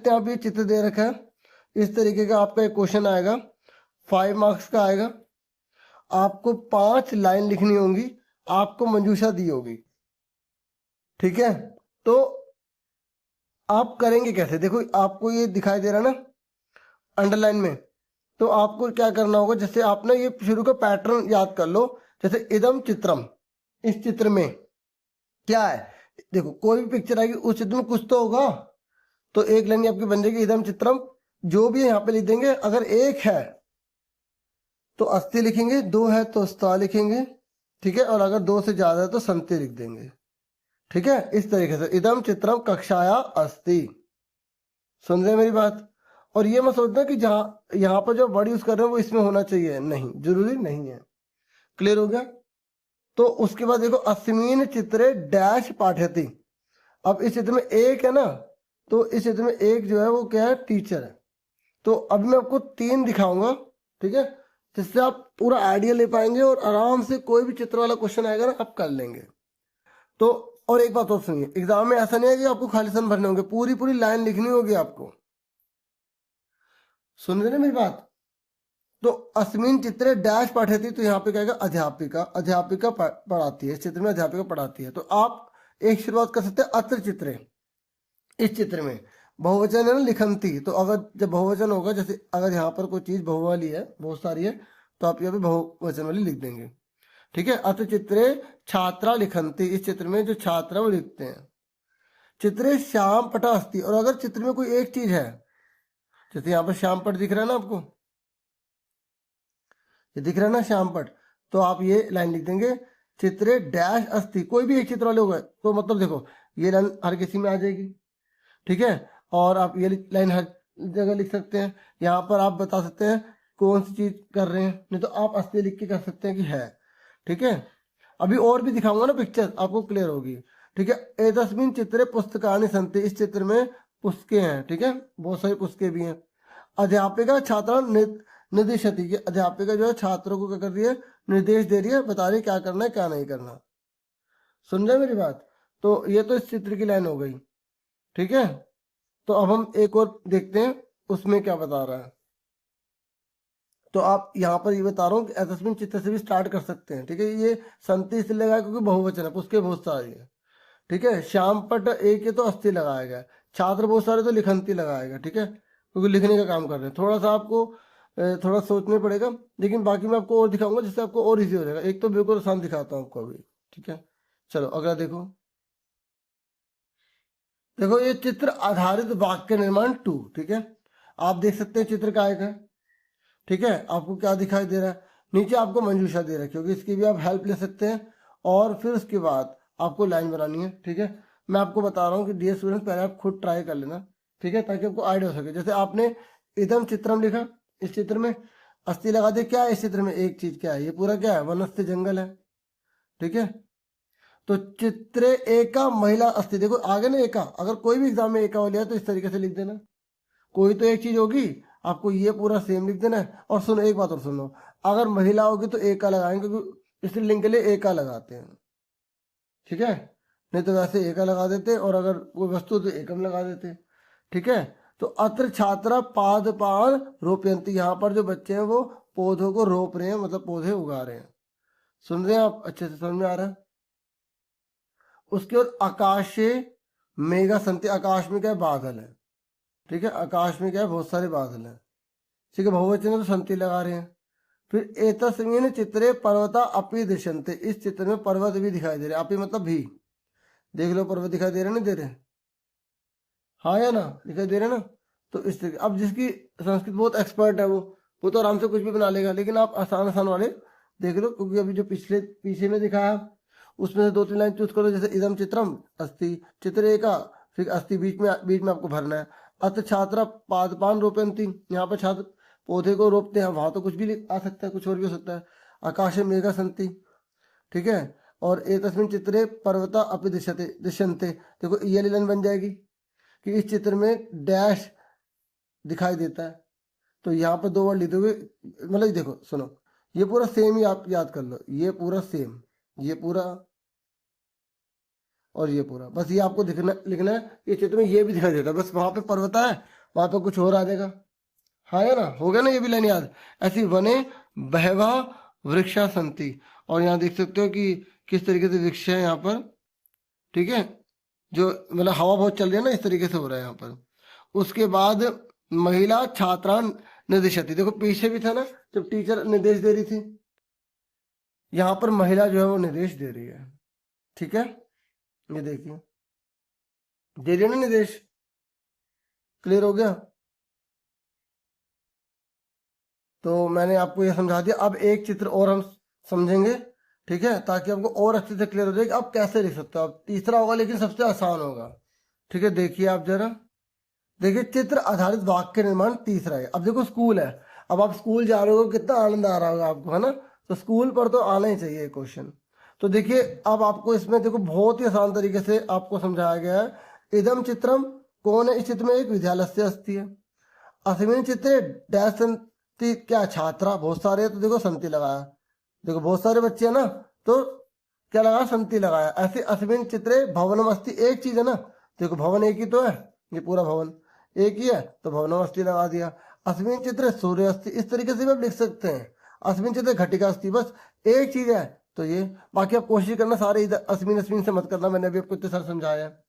सकते हैं आप, ये चित्र दे रखा है, इस तरीके का आपका एक क्वेश्चन आएगा, 5 मार्क्स का आएगा। आपको 5 लाइन लिखनी होंगी, आपको मंजूषा दी होगी, ठीक है। तो आप करेंगे कैसे, देखो आपको ये दिखाई दे रहा ना अंडरलाइन में, तो आपको क्या करना होगा, जैसे आपने ये शुरू का पैटर्न याद कर लो। जैसे इदम चित्रम, इस चित्र में क्या है, देखो कोई भी पिक्चर आएगी उस चित्र में कुछ तो होगा, तो एक लाइन आपकी बन जाएगी इदम चित्रम, जो भी यहाँ पे लिख देंगे। अगर एक है तो अस्थि लिखेंगे, 2 है तो स्था लिखेंगे, ठीक है। और अगर 2 से ज्यादा है तो संति लिख देंगे, ठीक है। इस तरीके से इदम चित्रम कक्षाया अस्ति। सुन रहे मेरी बात। और ये मत सोचना कि जहां यहाँ पर जो वर्ड यूज कर रहे हैं वो इसमें होना चाहिए, नहीं, जरूरी नहीं है। क्लियर हो गया। तो उसके बाद देखो अस्मिन चित्रे डैश पाठयति। अब इस चित्र में एक है ना, तो इस चित्र में एक जो है वो क्या है, टीचर है। तो अभी मैं आपको 3 दिखाऊंगा, ठीक है, जिससे आप पूरा आइडिया ले पाएंगे और आराम से कोई भी चित्र वाला क्वेश्चन आएगा ना आप कर लेंगे। तो और एक बात और सुनिए, एग्जाम में ऐसा नहीं है कि आपको खाली सन भरने होंगे, पूरी पूरी लाइन लिखनी होगी आपको। सुन रहे ना मेरी बात। तो अस्मिन चित्रे डैश पाठयति, तो यहाँ पे क्या अध्यापिका, अध्यापिका पढ़ाती है, इस चित्र में अध्यापिका पढ़ाती है। तो आप एक शुरुआत कर सकते हैं अत्र चित्रे, इस चित्र में बहुवचन है ना लिखंती, तो अगर जब बहुवचन होगा, जैसे अगर यहाँ पर कोई चीज बहु वाली है, बहुत सारी है, तो आप यहाँ पे बहुवचन वाली लिख देंगे, ठीक है। अत्र चित्रे छात्रा लिखंती, इस चित्र में जो छात्रा वो लिखते हैं। चित्रे श्याम पट अस्ति, और अगर चित्र में कोई एक चीज है, जैसे यहाँ पर श्याम पट दिख रहा है ना आपको, ये दिख रहा है ना श्याम पट, तो आप ये लाइन लिख देंगे चित्रे डैश अस्ति। कोई भी एक चित्र वाले होगा तो मतलब देखो ये लाइन हर किसी में आ जाएगी, ठीक है। और आप ये लाइन हर जगह लिख सकते हैं। यहाँ पर आप बता सकते हैं कौन सी चीज कर रहे हैं, नहीं तो आप अस्ति लिख के कर सकते हैं कि है, ठीक है। अभी और भी दिखाऊंगा ना पिक्चर, आपको क्लियर होगी, ठीक है। एतस्मिन चित्रे पुस्तकानि सन्ति, इस चित्र में पुस्तकें हैं, ठीक है, बहुत सारी पुस्तकें भी हैं। अध्यापिका छात्रा निर्देशती, अध्यापिका जो है छात्रों को क्या कर रही है, निर्देश दे रही है, बता रही है क्या करना है क्या नहीं करना। सुन रहे मेरी बात। तो ये तो इस चित्र की लाइन हो गई, ठीक है। तो अब हम एक और देखते हैं उसमें क्या बता रहा है। तो आप यहाँ पर ये बता रहा हूँ कि एतस्मिन चित्र से भी स्टार्ट कर सकते हैं, ठीक है। ये संति इसलिए लगाया क्योंकि बहुवचन है, उसके बहुत सारे है, ठीक है। श्याम पट एक है तो अस्थि लगाया गया, छात्र बहुत सारे तो लिखंती लगाएगा, ठीक है, क्योंकि लिखने का काम कर रहे हैं। थोड़ा सा आपको थोड़ा सोचना पड़ेगा, लेकिन बाकी मैं आपको और दिखाऊंगा जिससे आपको और इजी हो जाएगा। एक तो बिल्कुल आसान दिखाता हूँ आपको अभी, ठीक है। चलो अगला देखो। देखो ये चित्र आधारित वाक्य निर्माण 2, ठीक है। आप देख सकते हैं चित्र का आएगा, ठीक है। आपको क्या दिखाई दे रहा है, नीचे आपको मंजूषा दे रखी है, क्योंकि इसकी भी आप हेल्प ले सकते हैं। और फिर उसके बाद आपको लाइन बनानी है, ठीक है। मैं आपको बता रहा हूँ कि डियर स्टूडेंट पहले आप खुद ट्राई कर लेना, ठीक है, ताकि आपको आइडिया हो सके। जैसे आपने इदम चित्रम लिखा, इस चित्र में अस्थि लगा दे, क्या है इस चित्र में एक चीज, क्या है, ये पूरा क्या है, वनस्थ जंगल है, ठीक है। तो चित्रे एका महिला अस्थि, देखो आगे ना एका, अगर कोई भी एग्जाम में एका वाली है तो इस तरीके से लिख देना, कोई तो एक चीज होगी, आपको ये पूरा सेम लिख देना है। और सुनो एक बात और सुनो, अगर महिला होगी तो एका लगाएंगे, क्योंकि स्त्रीलिंग के लिए एका लगाते हैं, ठीक है, नहीं तो वैसे एका लगा देते, और अगर कोई वस्तु तो एकम लगा देते, ठीक है। तो अत्र छात्रा पादपान रोपयंती, यहाँ पर जो बच्चे हैं वो पौधों को रोप रहे हैं, मतलब पौधे उगा रहे हैं। सुन रहे हैं आप, अच्छे से समझ में आ रहा है। उसके बाद आकाशे मेघा संति, आकाश में क्या है, बादल है, ठीक है, आकाश में क्या है, बहुत सारे बादल हैं, ठीक है। बहुवचन है तो संति लगा रहे हैं। फिर एतस्मिन चित्रे पर्वता अपि दृश्यन्ते, इस चित्र में पर्वत भी दिखाई दे रहे हैं, अपि मतलब भी, देख लो पर्वत दिखाई दे रहे नहीं दे रहे, हाँ या ना, दिखाई दे रहे ना। तो इस तरीके, अब जिसकी संस्कृत बहुत एक्सपर्ट है वो तो आराम से कुछ भी बना लेगा, लेकिन आप आसान आसान वाले देख लो, क्योंकि अभी जो पीछे में दिखाया उसमें से 2-3 लाइन चूज करो। जैसे इदम चित्रम अस्थि चित्र एका, फिर अस्थि बीच में आपको भरना है। अत्र छात्रा पादपान रोपयन्ति, यहाँ पर छात्र पौधे को रोपते हैं, वहां तो कुछ भी आ सकता है, कुछ और भी हो सकता है। आकाशे मेघा संति, ठीक है। और एतस्मिन चित्रे पर्वता अपि दृश्यन्ते, देखो ये लाइन बन जाएगी कि इस चित्र में डैश दिखाई देता है, तो यहाँ पर 2 वर्ड लिखे हुए, मतलब देखो सुनो, ये पूरा सेम ही आप याद कर लो, ये पूरा सेम, ये पूरा और ये पूरा, बस ये आपको लिखना है। ये चित्र में ये भी दिखाई देता है, बस वहां पे पर्वत है वहां पे कुछ और आ जाएगा, हाँ है ना, हो गया ना ये भी लाइन याद। ऐसी वने बहवा वृक्षा संति, और यहाँ देख सकते हो कि किस तरीके से वृक्ष है यहाँ पर, ठीक है, जो मतलब हवा बहुत चल रही है ना, इस तरीके से हो रहा है यहाँ पर। उसके बाद महिला छात्रा निर्देशती, देखो पीछे भी था ना जब टीचर निर्देश दे रही थी, यहाँ पर महिला जो है वो निर्देश दे रही है, ठीक है, ये देखिए दे रही है ना निर्देश। क्लियर हो गया? तो मैंने आपको ये समझा दिया। अब एक चित्र और हम समझेंगे, ठीक है, ताकि आपको और अच्छे से क्लियर हो जाए कि आप कैसे लिख सकते हो। अब तीसरा होगा लेकिन सबसे आसान होगा, ठीक है, देखिए आप जरा, देखिए चित्र आधारित वाक्य निर्माण तीसरा है। अब देखो स्कूल है, अब आप स्कूल जा रहे हो, कितना आनंद आ रहा होगा आपको, है ना, तो स्कूल पर तो आना ही चाहिए क्वेश्चन। तो देखिए अब आपको इसमें देखो बहुत ही आसान तरीके से आपको समझाया गया है। इदम चित्रम, कौन है इस चित्र में? एक विद्यालय से अस्ति है। अस्मिन चित्रे डैश संति, क्या छात्रा बहुत सारे हैं तो देखो संति लगाया, देखो बहुत सारे बच्चे हैं ना तो क्या लगाया? संति लगाया। ऐसे अस्मिन चित्रे भवनम अस्ति, एक चीज है ना, देखो भवन एक ही तो है, ये पूरा भवन एक ही है तो भवनम अस्ति लगा दिया। अस्मिन चित्रे सूर्य अस्ति, इस तरीके से भी आप लिख सकते हैं। अस्मिन चित्रे घटिका अस्ति, बस एक चीज है तो ये। बाकी आप कोशिश करना सारे इधर अस्मिन अस्मिन से मत करना, मैंने अभी आपको इतने सारे समझाया है।